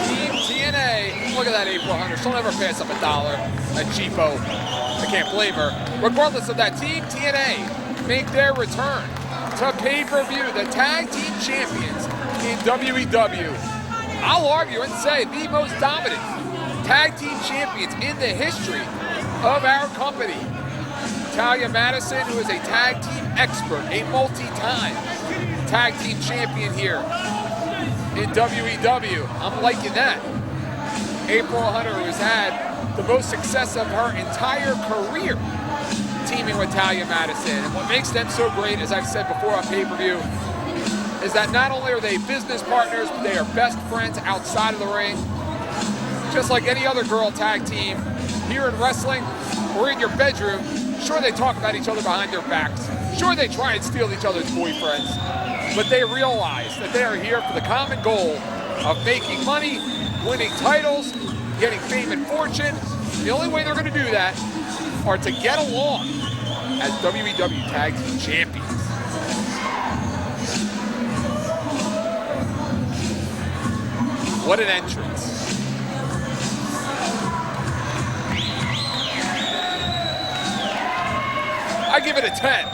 Team TNA. Look at that April Hunter. She'll never pass up $1. That cheapo. I can't blame her. Regardless of that, Team TNA make their return to pay-per-view. The tag team champions in WEW. I'll argue and say the most dominant tag team champions in the history of our company. Talia Madison, who is a tag team expert, a multi-time tag team champion here in WEW. I'm liking that. April Hunter, who has had the most success of her entire career teaming with Talia Madison. And what makes them so great, as I've said before on pay-per-view, is that not only are they business partners, but they are best friends outside of the ring. Just like any other girl tag team here in wrestling or in your bedroom, sure they talk about each other behind their backs. Sure they try and steal each other's boyfriends, but they realize that they are here for the common goal of making money, winning titles, getting fame and fortune. The only way they're going to do that are to get along as WEW Tag Team Champions. What an entrance. I give it a 10.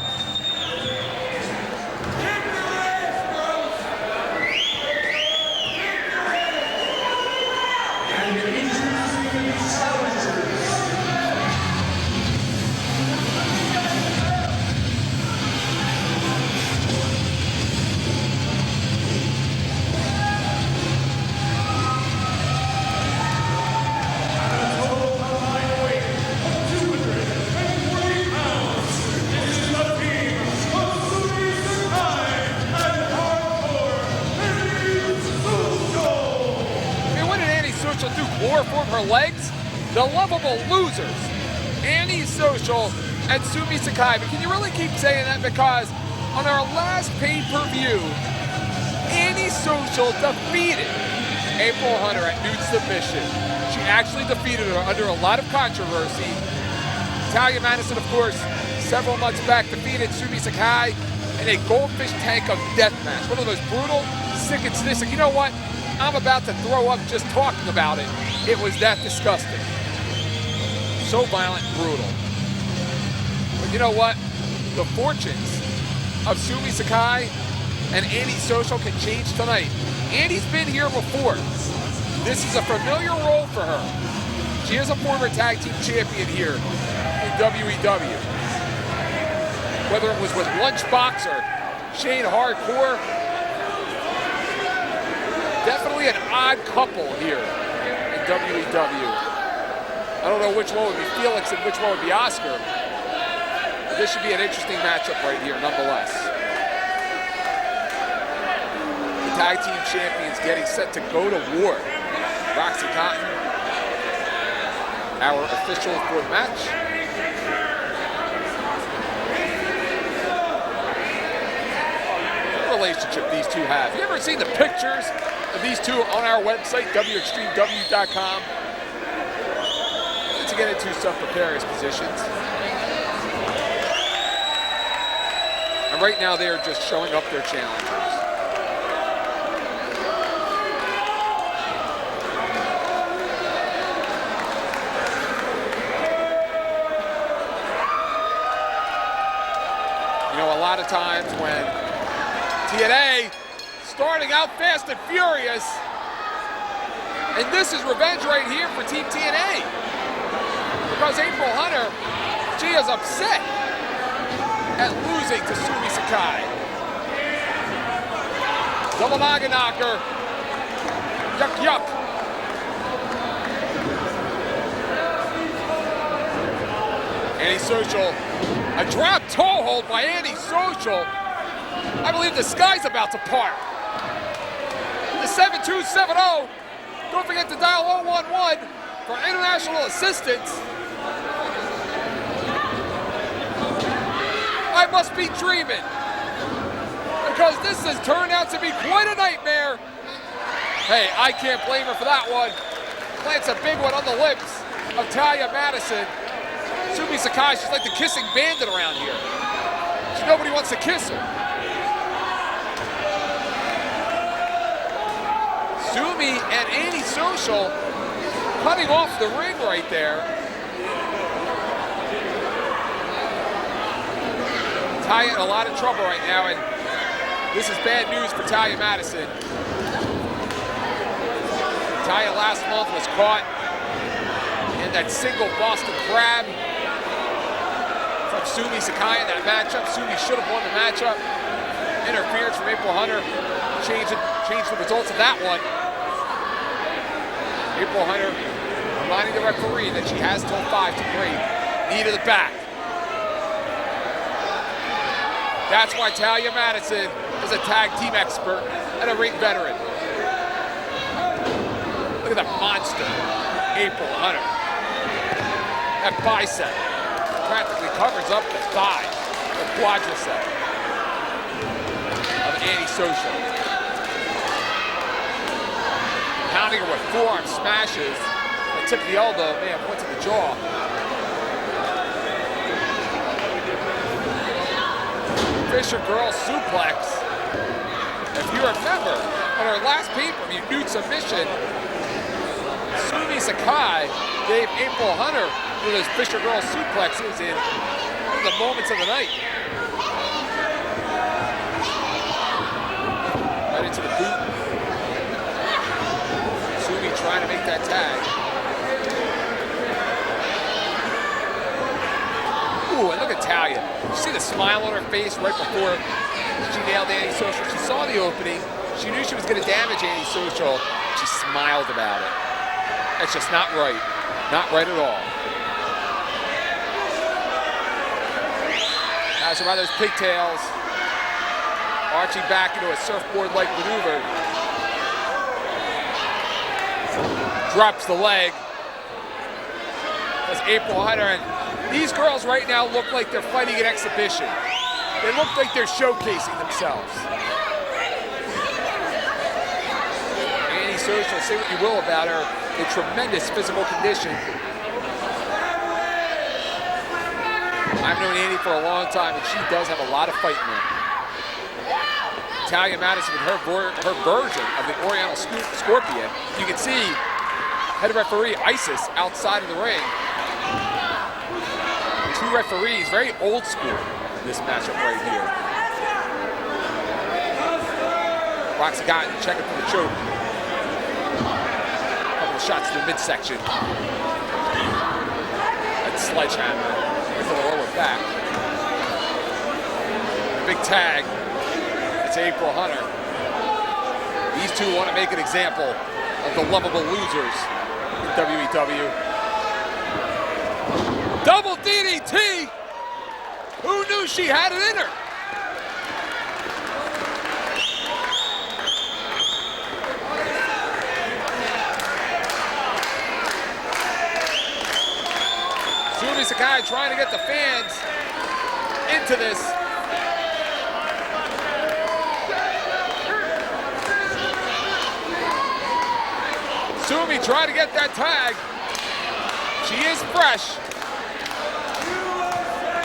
Chloroform her legs, the lovable losers, Annie Social and Sumie Sakai. But can you really keep saying that? Because on our last pay-per-view, Annie Social defeated April Hunter at nude submission. She actually defeated her under a lot of controversy. Talia Madison, of course, several months back defeated Sumie Sakai in a goldfish tank of death match. One of the most brutal, sick and sadistic. You know what? I'm about to throw up just talking about it. It was that disgusting. So violent and brutal. But you know what? The fortunes of Sumie Sakai and Annie Social can change tonight. Annie's been here before. This is a familiar role for her. She is a former tag team champion here in WEW. Whether it was with Lunchbox or Shane Hardcore, definitely an odd couple here in WEW. I don't know which one would be Felix and which one would be Oscar. But this should be an interesting matchup right here, nonetheless. The tag team champions getting set to go to war. Roxy Cotton, our official for the match. What relationship these two have? Have you ever seen the pictures of these two on our website, WExtremeW.com? To get into some precarious positions. And right now they are just showing up their challengers. You know, a lot of times when TNA starting out fast and furious, and this is revenge right here for Team TNA. Because April Hunter, she is upset at losing to Sumie Sakai. Double noggin knocker. Yuck, yuck. Annie Social, a drop toe hold by Annie Social. I believe the sky's about to part. The 7270. Don't forget to dial 011 for international assistance. I must be dreaming, because this has turned out to be quite a nightmare. Hey, I can't blame her for that one. Plants a big one on the lips of Talia Madison. Sumie Sakai, she's like the kissing bandit around here. Nobody wants to kiss her. Sumie and Antisocial cutting off the ring right there. Talia in a lot of trouble right now, and this is bad news for Talia Madison. Talia last month was caught in that single Boston Crab from Sumie Sakai in that matchup. Sumie should have won the matchup. Interference from April Hunter changed the results of that one. April Hunter reminding the referee that she has till 5 to break. Knee to the back. That's why Talia Madison is a tag team expert and a ring veteran. Look at that monster, April Hunter. That bicep practically covers up the thigh, the quadricep of Antisocial. Pounding her with forearm smashes. The tip of the elbow, man, went to the jaw. Fisher girl suplex. If you remember, on her last pay-per-view nude submission, Sumie Sakai gave April Hunter one of those Fisher girl suplexes in one of the moments of the night. Right into the boot. Sumie trying to make that tag. Ooh, and look at Talia. You see the smile on her face right before she nailed Antisocial. She saw the opening. She knew she was going to damage Antisocial. She smiled about it. That's just not right. Not right at all. Has her by those pigtails. Arching back into a surfboard-like maneuver. Drops the leg. That's April Hunter. And these girls right now look like they're fighting an exhibition. They look like they're showcasing themselves. Antisocial, say what you will about her, a tremendous physical condition. I've known Annie for a long time, and she does have a lot of fight in her. Talia Madison with her version of the Oriental Scorpion. You can see head referee Isis outside of the ring. Two referees, very old school in this matchup right here. Roxy Cotton checking for the choke. A couple of shots to the midsection. That sledgehammer into the lower back. Big tag. It's April Hunter. These two want to make an example of the lovable losers in WEW. Double DDT! Who knew she had it in her? Sumie Sakai trying to get the fans into this. Sumie trying to get that tag. She is fresh.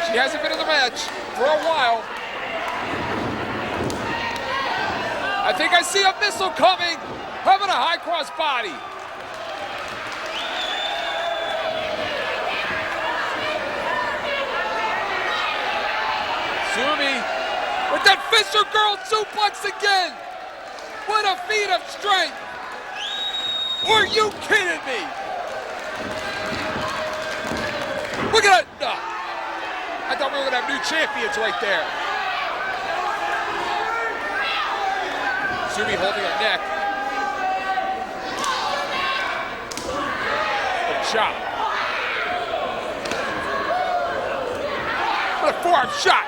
She hasn't been in the match for a while. I think I see a missile coming. How about a high cross body? Sumie with that Fisher girl suplex again. What a feat of strength. Are you kidding me? Look at that. No. I thought we were gonna have new champions right there. Sumie holding her neck. A chop. What a forearm shot.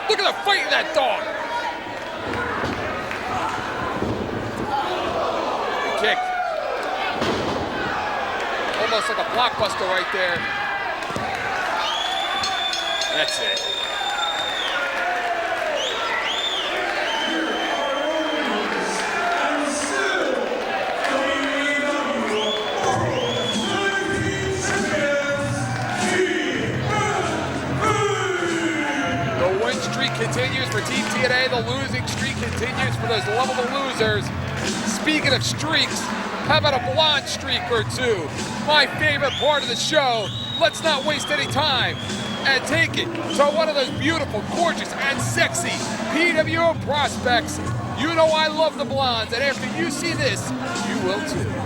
Look at the fight in that dog. Good kick. Almost like a blockbuster right there. That's it. The win streak continues for Team TNA. The losing streak continues for those lovable losers. Speaking of streaks, how about a blonde streak or two? My favorite part of the show. Let's not waste any time and take it to one of those beautiful, gorgeous, and sexy PWO prospects. You know I love the blondes, and after you see this, you will too.